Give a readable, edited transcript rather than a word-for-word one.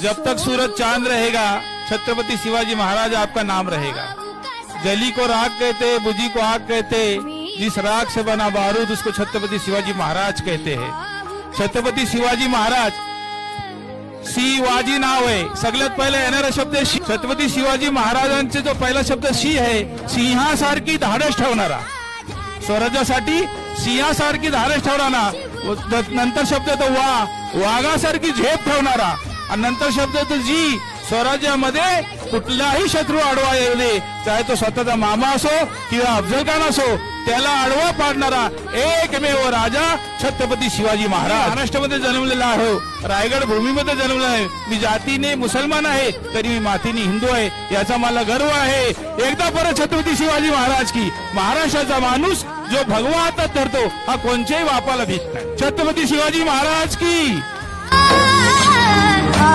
जब तक सूरज चांद रहेगा छत्रपति शिवाजी महाराज आपका नाम रहेगा। जली को राख कहते, बुझी को आग कहते, जिस राख से बना बारूद उसको छत्रपति शिवाजी महाराज कहते हैं। छत्रपति शिवाजी महाराज शिवाजी नाव आहे, सगळ्यात पहिला येणारा शब्द आहे छत्रपती शिवाजी महाराजांचे जो पहिला शब्द शी आहे, सिंहासारखी धाडस ठेवणारा, स्वराज्यासाठी सिंहासारखी धाडस ठेवणारा। नंतर शब्द तो वाघासारखी झेप ठेवणारा, आणि नंतर शब्द तो जी, स्वराज्यामध्ये कुठलाही शत्रू आडवा येऊ दे, चाहे तो स्वतःचा मामा असो किंवा अफजल खान असो, त्याला आडवा पाडणारा एकमेव राजा छत्रपती शिवाजी महाराज। महाराष्ट्रामध्ये जन्मलेला आहे, रायगड भूमीमध्ये जन्मला आहे, मी जातीने मुसलमान आहे तरी मी मातीने हिंदू आहे, याचा मला गर्व आहे। एकदा परत छत्रपती शिवाजी महाराज की, महाराष्ट्राचा माणूस जो भगवा हातात धरतो हा कोणत्याही बापाला भीत नाही। छत्रपती शिवाजी महाराज की।